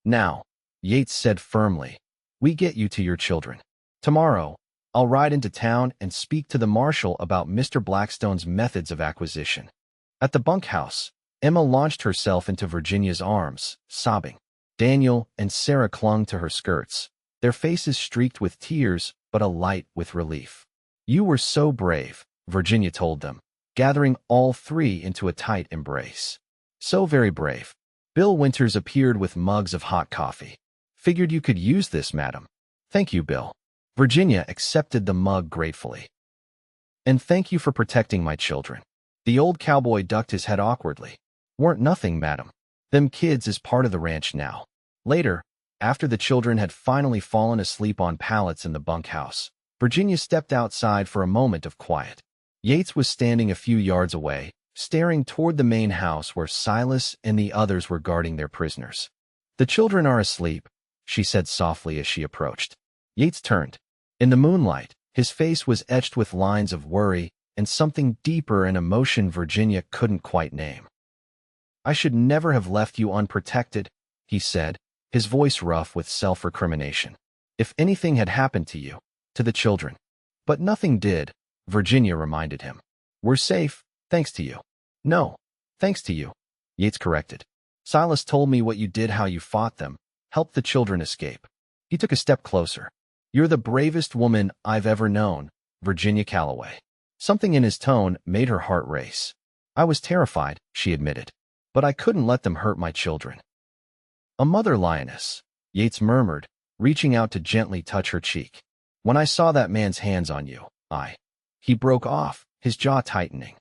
"Now," Yates said firmly, "we get you to your children. Tomorrow, I'll ride into town and speak to the marshal about Mr. Blackstone's methods of acquisition." At the bunkhouse, Emma launched herself into Virginia's arms, sobbing. Daniel and Sarah clung to her skirts, their faces streaked with tears but alight with relief. "You were so brave," Virginia told them, gathering all 3 into a tight embrace. "So very brave." Bill Winters appeared with mugs of hot coffee. "Figured you could use this, madam." "Thank you, Bill." Virginia accepted the mug gratefully. And thank you for protecting my children. The old cowboy ducked his head awkwardly. Weren't nothing, madam. Them kids is part of the ranch now. Later, after the children had finally fallen asleep on pallets in the bunkhouse, Virginia stepped outside for a moment of quiet. Yates was standing a few yards away, staring toward the main house where Silas and the others were guarding their prisoners. The children are asleep, she said softly as she approached. Yates turned. In the moonlight, his face was etched with lines of worry and something deeper, an emotion Virginia couldn't quite name. I should never have left you unprotected, he said, his voice rough with self-recrimination. If anything had happened to you, to the children. But nothing did, Virginia reminded him. We're safe, thanks to you. No, thanks to you, Yates corrected. Silas told me what you did, how you fought them, helped the children escape. He took a step closer. You're the bravest woman I've ever known, Virginia Calloway. Something in his tone made her heart race. I was terrified, she admitted. But I couldn't let them hurt my children. A mother lioness, Yates murmured, reaching out to gently touch her cheek. When I saw that man's hands on you, He broke off, his jaw tightening.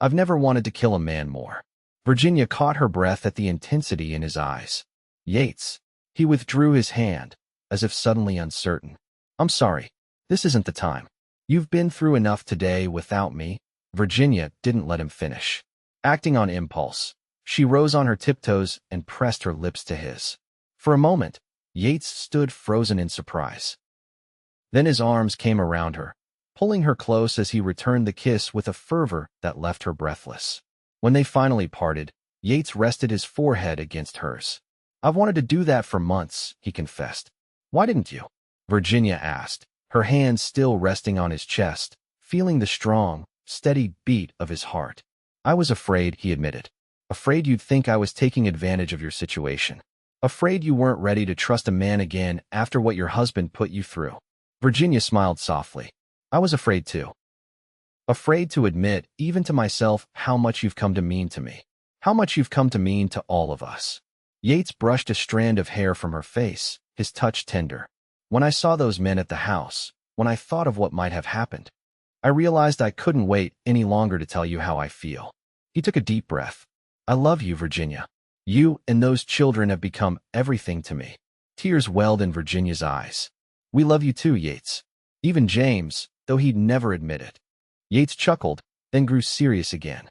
I've never wanted to kill a man more. Virginia caught her breath at the intensity in his eyes. Yates. He withdrew his hand, as if suddenly uncertain. I'm sorry. This isn't the time. You've been through enough today without me. Virginia didn't let him finish. Acting on impulse, she rose on her tiptoes and pressed her lips to his. For a moment, Yates stood frozen in surprise. Then his arms came around her, pulling her close as he returned the kiss with a fervor that left her breathless. When they finally parted, Yates rested his forehead against hers. I've wanted to do that for months, he confessed. Why didn't you? Virginia asked, her hands still resting on his chest, feeling the strong, steady beat of his heart. I was afraid, he admitted. Afraid you'd think I was taking advantage of your situation. Afraid you weren't ready to trust a man again after what your husband put you through. Virginia smiled softly. I was afraid too. Afraid to admit, even to myself, how much you've come to mean to me. How much you've come to mean to all of us. Yates brushed a strand of hair from her face, his touch tender. When I saw those men at the house, when I thought of what might have happened, I realized I couldn't wait any longer to tell you how I feel. He took a deep breath. I love you, Virginia. You and those children have become everything to me. Tears welled in Virginia's eyes. We love you too, Yates. Even James, though he'd never admit it. Yates chuckled, then grew serious again.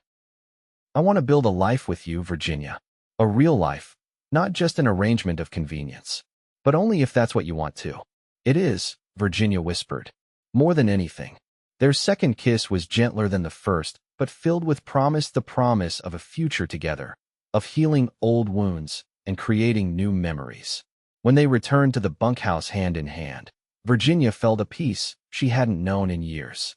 I want to build a life with you, Virginia. A real life, not just an arrangement of convenience. But only if that's what you want to. It is, Virginia whispered. More than anything. Their second kiss was gentler than the first, but filled with promise, the promise of a future together, of healing old wounds and creating new memories. When they returned to the bunkhouse hand in hand, Virginia felt a peace she hadn't known in years.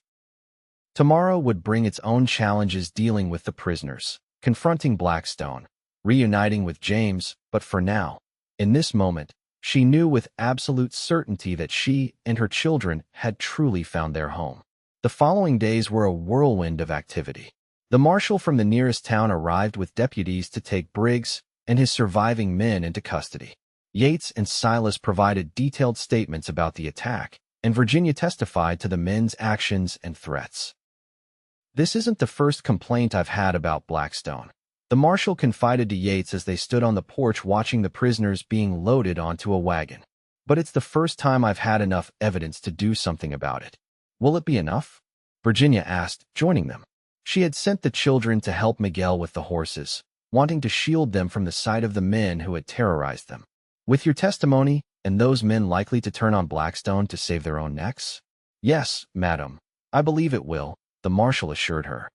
Tomorrow would bring its own challenges, dealing with the prisoners, confronting Blackstone, reuniting with James, but for now, in this moment, she knew with absolute certainty that she and her children had truly found their home. The following days were a whirlwind of activity. The marshal from the nearest town arrived with deputies to take Briggs and his surviving men into custody. Yates and Silas provided detailed statements about the attack, and Virginia testified to the men's actions and threats. This isn't the first complaint I've had about Blackstone, the marshal confided to Yates as they stood on the porch watching the prisoners being loaded onto a wagon. But it's the first time I've had enough evidence to do something about it. Will it be enough? Virginia asked, joining them. She had sent the children to help Miguel with the horses, wanting to shield them from the sight of the men who had terrorized them. With your testimony, and those men likely to turn on Blackstone to save their own necks? Yes, madam. I believe it will, the marshal assured her.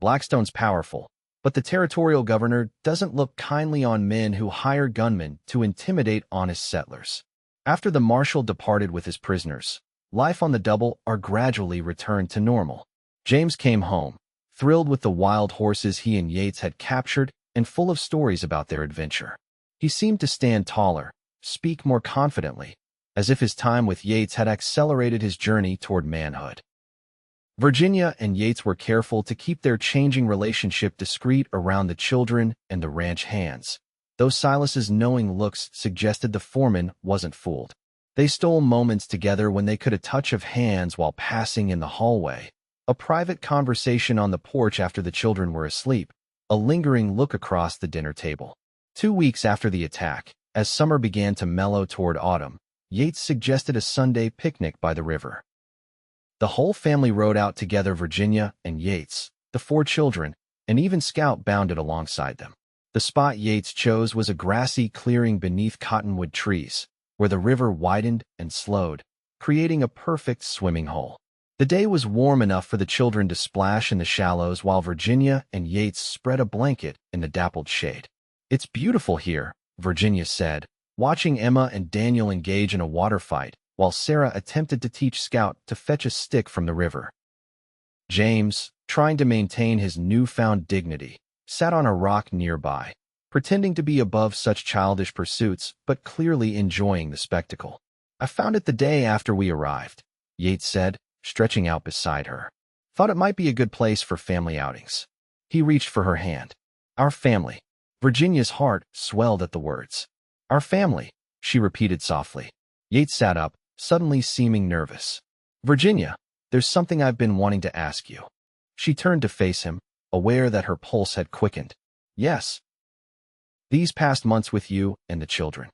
Blackstone's powerful, but the territorial governor doesn't look kindly on men who hire gunmen to intimidate honest settlers. After the marshal departed with his prisoners, life on the double are gradually returned to normal. James came home, thrilled with the wild horses he and Yates had captured and full of stories about their adventure. He seemed to stand taller, speak more confidently, as if his time with Yates had accelerated his journey toward manhood. Virginia and Yates were careful to keep their changing relationship discreet around the children and the ranch hands, though Silas's knowing looks suggested the foreman wasn't fooled. They stole moments together when they could, a touch of hands while passing in the hallway, A private conversation on the porch after the children were asleep, a lingering look across the dinner table. 2 weeks after the attack, as summer began to mellow toward autumn, Yates suggested a Sunday picnic by the river. The whole family rode out together, Virginia and Yates, the 4 children, and even Scout bounded alongside them. The spot Yates chose was a grassy clearing beneath cottonwood trees, where the river widened and slowed, creating a perfect swimming hole. The day was warm enough for the children to splash in the shallows while Virginia and Yates spread a blanket in the dappled shade. "It's beautiful here," Virginia said, watching Emma and Daniel engage in a water fight, while Sarah attempted to teach Scout to fetch a stick from the river. James, trying to maintain his newfound dignity, sat on a rock nearby, pretending to be above such childish pursuits but clearly enjoying the spectacle. "I found it the day after we arrived," Yates said, stretching out beside her. "Thought it might be a good place for family outings." He reached for her hand. "Our family." Virginia's heart swelled at the words. "Our family," she repeated softly. Yates sat up, suddenly seeming nervous. "Virginia, there's something I've been wanting to ask you." She turned to face him, aware that her pulse had quickened. "Yes." "These past months with you and the children,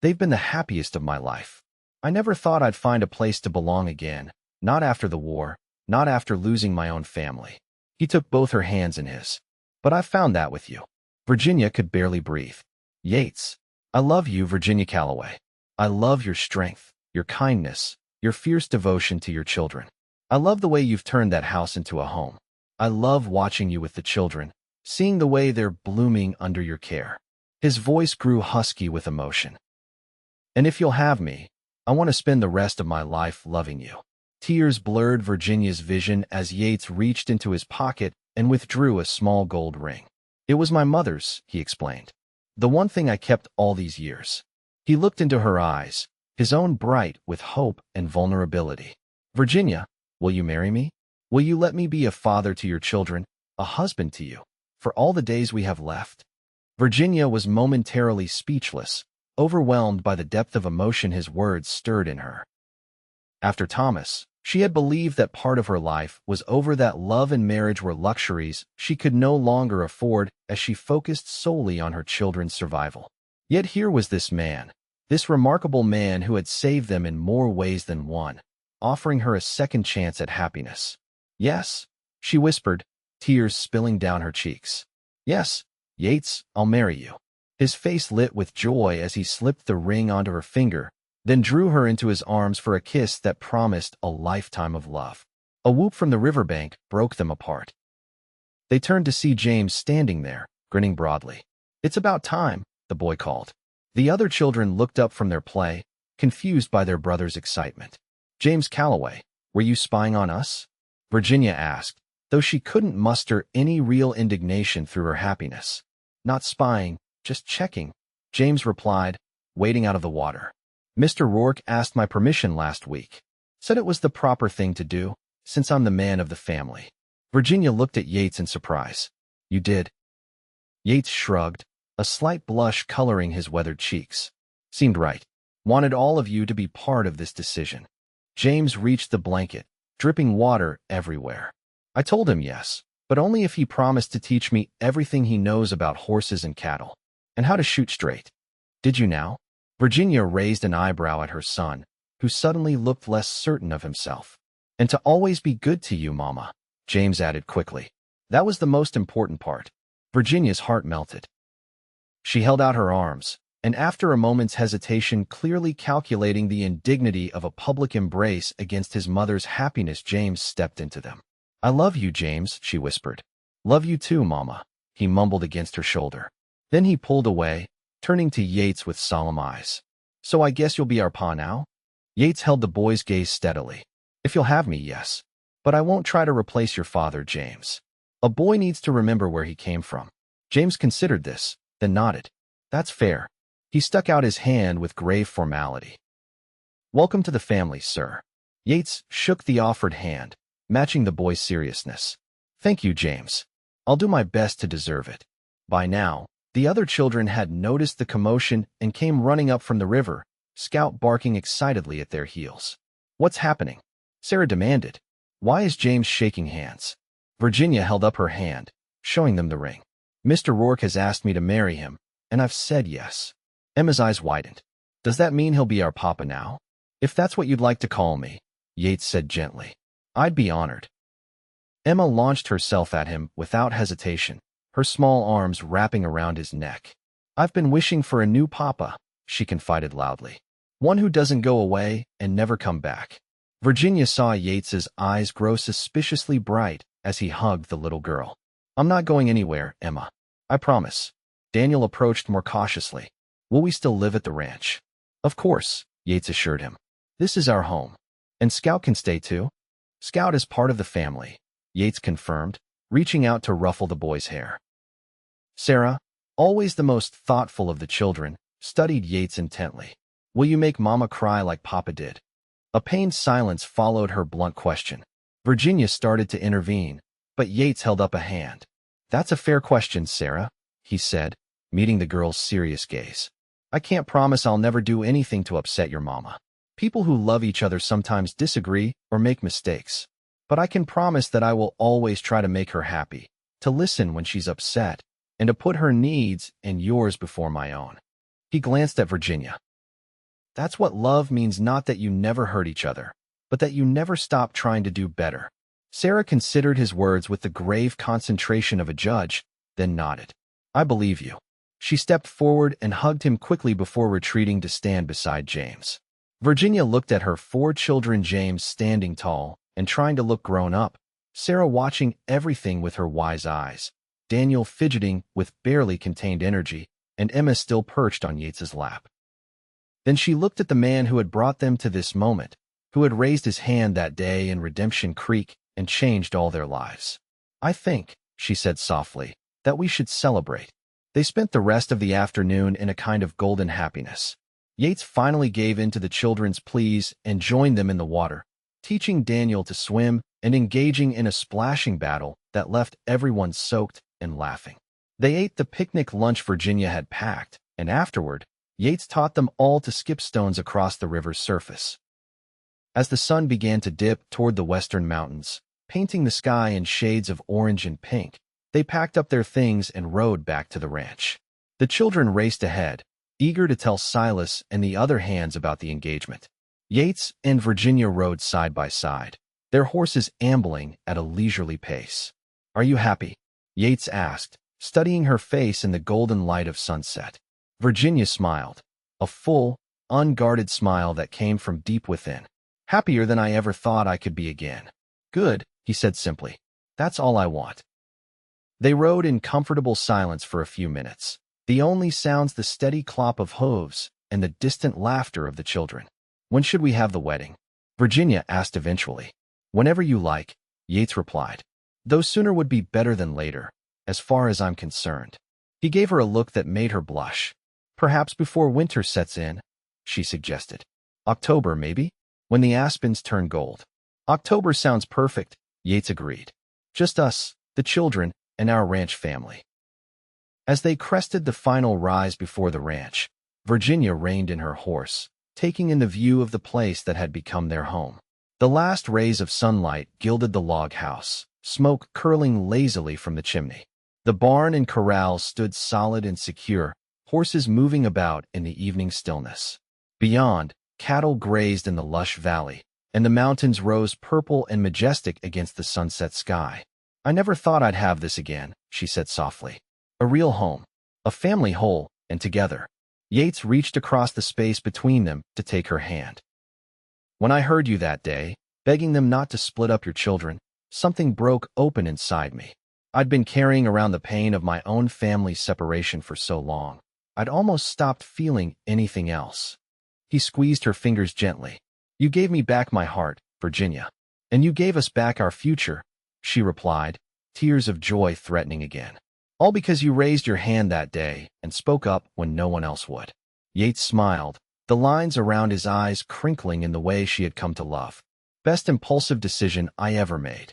they've been the happiest of my life. I never thought I'd find a place to belong again, not after the war, not after losing my own family." He took both her hands in his. "But I've found that with you." Virginia could barely breathe. "Yates, I love you, Virginia Calloway. I love your strength, your kindness, your fierce devotion to your children. I love the way you've turned that house into a home. I love watching you with the children, seeing the way they're blooming under your care." His voice grew husky with emotion. "And if you'll have me, I want to spend the rest of my life loving you." Tears blurred Virginia's vision as Yates reached into his pocket and withdrew a small gold ring. "It was my mother's," he explained. "The one thing I kept all these years." He looked into her eyes, his own bright with hope and vulnerability. "Virginia, will you marry me? Will you let me be a father to your children, a husband to you, for all the days we have left?" Virginia was momentarily speechless, overwhelmed by the depth of emotion his words stirred in her. After Thomas, she had believed that part of her life was over, that love and marriage were luxuries she could no longer afford as she focused solely on her children's survival. Yet here was this man, this remarkable man who had saved them in more ways than one, offering her a second chance at happiness. "Yes," she whispered, tears spilling down her cheeks. "Yes, Yates, I'll marry you." His face lit with joy as he slipped the ring onto her finger, then drew her into his arms for a kiss that promised a lifetime of love. A whoop from the riverbank broke them apart. They turned to see James standing there, grinning broadly. "It's about time," the boy called. The other children looked up from their play, confused by their brother's excitement. "James Calloway, were you spying on us?" Virginia asked, though she couldn't muster any real indignation through her happiness. "Not spying, just checking," James replied, wading out of the water. "Mr. Rourke asked my permission last week. Said it was the proper thing to do, since I'm the man of the family." Virginia looked at Yates in surprise. "You did?" Yates shrugged, a slight blush coloring his weathered cheeks. "Seemed right. Wanted all of you to be part of this decision." James reached the blanket, dripping water everywhere. "I told him yes, but only if he promised to teach me everything he knows about horses and cattle, and how to shoot straight." "Did you now?" Virginia raised an eyebrow at her son, who suddenly looked less certain of himself. "And to always be good to you, Mama," James added quickly. "That was the most important part." Virginia's heart melted. She held out her arms, and after a moment's hesitation, clearly calculating the indignity of a public embrace against his mother's happiness, James stepped into them. "I love you, James," she whispered. "Love you too, Mama," he mumbled against her shoulder. Then he pulled away, turning to Yates with solemn eyes. "So I guess you'll be our pa now?" Yates held the boy's gaze steadily. "If you'll have me, yes. But I won't try to replace your father, James. A boy needs to remember where he came from." James considered this, then nodded. "That's fair." He stuck out his hand with grave formality. "Welcome to the family, sir." Yates shook the offered hand, matching the boy's seriousness. "Thank you, James. I'll do my best to deserve it." By now, the other children had noticed the commotion and came running up from the river, Scout barking excitedly at their heels. "What's happening?" Sarah demanded. Why is James shaking hands? Virginia held up her hand, showing them the ring. Mr. Rourke has asked me to marry him, and I've said yes. Emma's eyes widened. Does that mean he'll be our papa now? If that's what you'd like to call me, Yates said gently, I'd be honored. Emma launched herself at him without hesitation, her small arms wrapping around his neck. I've been wishing for a new papa, she confided loudly. One who doesn't go away and never come back. Virginia saw Yates's eyes grow suspiciously bright as he hugged the little girl. I'm not going anywhere, Emma. I promise. Daniel approached more cautiously. Will we still live at the ranch? Of course, Yates assured him. This is our home. And Scout can stay too? Scout is part of the family, Yates confirmed, reaching out to ruffle the boy's hair. Sarah, always the most thoughtful of the children, studied Yates intently. Will you make Mama cry like Papa did? A pained silence followed her blunt question. Virginia started to intervene, but Yates held up a hand. That's a fair question, Sarah, he said, meeting the girl's serious gaze. I can't promise I'll never do anything to upset your mama. People who love each other sometimes disagree or make mistakes. But I can promise that I will always try to make her happy, to listen when she's upset, and to put her needs and yours before my own. He glanced at Virginia. That's what love means, not that you never hurt each other, but that you never stop trying to do better. Sarah considered his words with the grave concentration of a judge, then nodded. I believe you. She stepped forward and hugged him quickly before retreating to stand beside James. Virginia looked at her 4 children, James standing tall and trying to look grown up, Sarah watching everything with her wise eyes, Daniel fidgeting with barely contained energy, and Emma still perched on Yates's lap. Then she looked at the man who had brought them to this moment, who had raised his hand that day in Redemption Creek and changed all their lives. I think, she said softly, that we should celebrate. They spent the rest of the afternoon in a kind of golden happiness. Yates finally gave in to the children's pleas and joined them in the water, teaching Daniel to swim and engaging in a splashing battle that left everyone soaked and laughing. They ate the picnic lunch Virginia had packed, and afterward, Yates taught them all to skip stones across the river's surface. As the sun began to dip toward the western mountains, painting the sky in shades of orange and pink, they packed up their things and rode back to the ranch. The children raced ahead, eager to tell Silas and the other hands about the engagement. Yates and Virginia rode side by side, their horses ambling at a leisurely pace. Are you happy? Yates asked, studying her face in the golden light of sunset. Virginia smiled, a full, unguarded smile that came from deep within. Happier than I ever thought I could be again. Good, he said simply. That's all I want. They rode in comfortable silence for a few minutes, the only sounds the steady clop of hooves and the distant laughter of the children. When should we have the wedding? Virginia asked eventually. Whenever you like, Yates replied. Though sooner would be better than later, as far as I'm concerned. He gave her a look that made her blush. Perhaps before winter sets in, she suggested. October, maybe? When the aspens turn gold. October sounds perfect, Yates agreed. Just us, the children, and our ranch family. As they crested the final rise before the ranch, Virginia reined in her horse, taking in the view of the place that had become their home. The last rays of sunlight gilded the log house, smoke curling lazily from the chimney. The barn and corrals stood solid and secure, horses moving about in the evening stillness. Beyond, cattle grazed in the lush valley, and the mountains rose purple and majestic against the sunset sky. I never thought I'd have this again, she said softly. A real home, a family whole and together. Yates reached across the space between them to take her hand. When I heard you that day, begging them not to split up your children, something broke open inside me. I'd been carrying around the pain of my own family's separation for so long, I'd almost stopped feeling anything else. He squeezed her fingers gently. You gave me back my heart, Virginia. And you gave us back our future, she replied, tears of joy threatening again. All because you raised your hand that day and spoke up when no one else would. Yates smiled, the lines around his eyes crinkling in the way she had come to love. Best impulsive decision I ever made.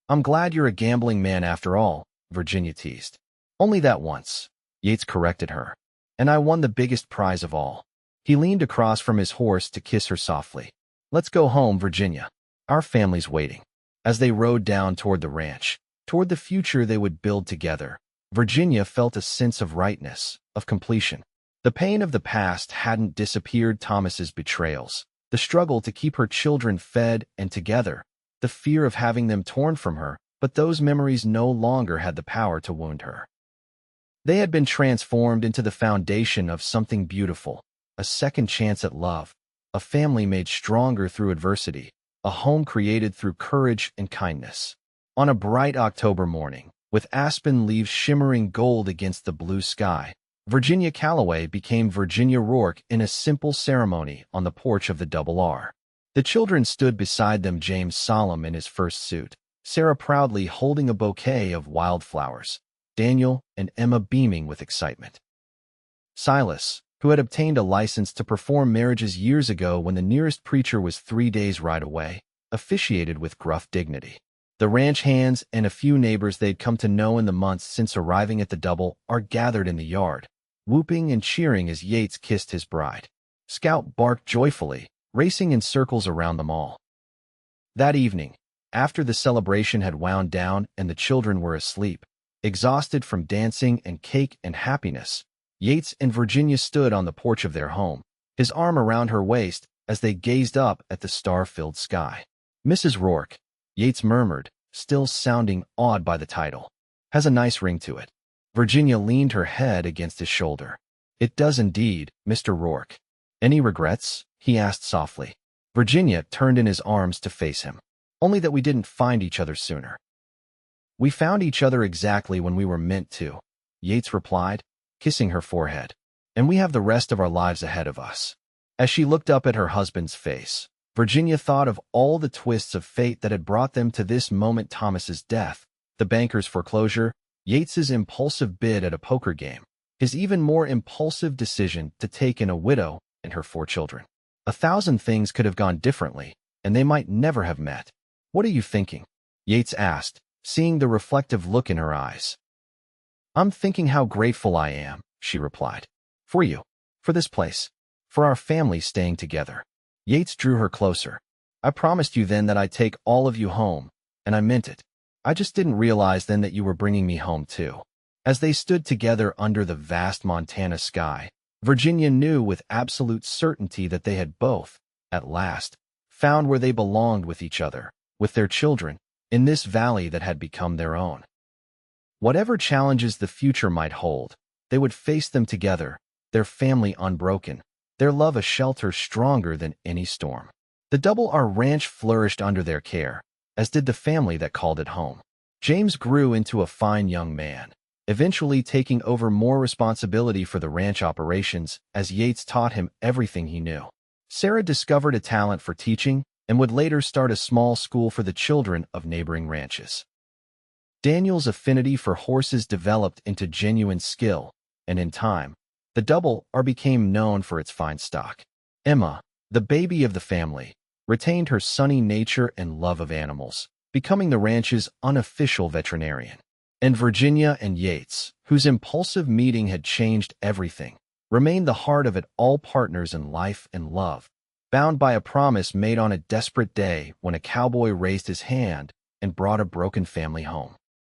I'm glad you're a gambling man after all, Virginia teased. Only that once, Yates corrected her. And I won the biggest prize of all. He leaned across from his horse to kiss her softly. Let's go home, Virginia. Our family's waiting. As they rode down toward the ranch, toward the future they would build together, Virginia felt a sense of rightness, of completion. The pain of the past hadn't disappeared, Thomas's betrayals, the struggle to keep her children fed and together, the fear of having them torn from her, but those memories no longer had the power to wound her. They had been transformed into the foundation of something beautiful, a second chance at love, a family made stronger through adversity, a home created through courage and kindness. On a bright October morning, with aspen leaves shimmering gold against the blue sky, Virginia Calloway became Virginia Rourke in a simple ceremony on the porch of the Double R. The children stood beside them, James solemn in his first suit, Sarah proudly holding a bouquet of wildflowers, Daniel and Emma beaming with excitement. Silas, who had obtained a license to perform marriages years ago when the nearest preacher was 3 days' ride away, officiated with gruff dignity. The ranch hands and a few neighbors they'd come to know in the months since arriving at the Double are gathered in the yard, whooping and cheering as Yates kissed his bride. Scout barked joyfully, racing in circles around them all. That evening, after the celebration had wound down and the children were asleep, exhausted from dancing and cake and happiness, Yates and Virginia stood on the porch of their home, his arm around her waist as they gazed up at the star-filled sky. "Mrs. Rourke," Yates murmured, still sounding awed by the title, "has a nice ring to it." Virginia leaned her head against his shoulder. "It does indeed, Mr. Rourke." "Any regrets?" he asked softly. Virginia turned in his arms to face him. "Only that we didn't find each other sooner." "We found each other exactly when we were meant to," Yates replied, kissing her forehead. "And we have the rest of our lives ahead of us." As she looked up at her husband's face, Virginia thought of all the twists of fate that had brought them to this moment: Thomas's death, the banker's foreclosure, Yates's impulsive bid at a poker game, his even more impulsive decision to take in a widow and her 4 children. 1,000 things could have gone differently, and they might never have met. "What are you thinking?" Yates asked, seeing the reflective look in her eyes. "I'm thinking how grateful I am," she replied. "For you, for this place, for our family staying together." Yates drew her closer. "I promised you then that I'd take all of you home, and I meant it. I just didn't realize then that you were bringing me home too." As they stood together under the vast Montana sky, Virginia knew with absolute certainty that they had both, at last, found where they belonged with each other, with their children, in this valley that had become their own. Whatever challenges the future might hold, they would face them together, their family unbroken, their love a shelter stronger than any storm. The Double R ranch flourished under their care, as did the family that called it home. James grew into a fine young man, eventually taking over more responsibility for the ranch operations as Yates taught him everything he knew. Sarah discovered a talent for teaching and would later start a small school for the children of neighboring ranches. Daniel's affinity for horses developed into genuine skill, and in time, the Double R became known for its fine stock. Emma, the baby of the family, retained her sunny nature and love of animals, becoming the ranch's unofficial veterinarian. And Virginia and Yates, whose impulsive meeting had changed everything, remained the heart of it all, partners in life and love, bound by a promise made on a desperate day when a cowboy raised his hand and brought a broken family home.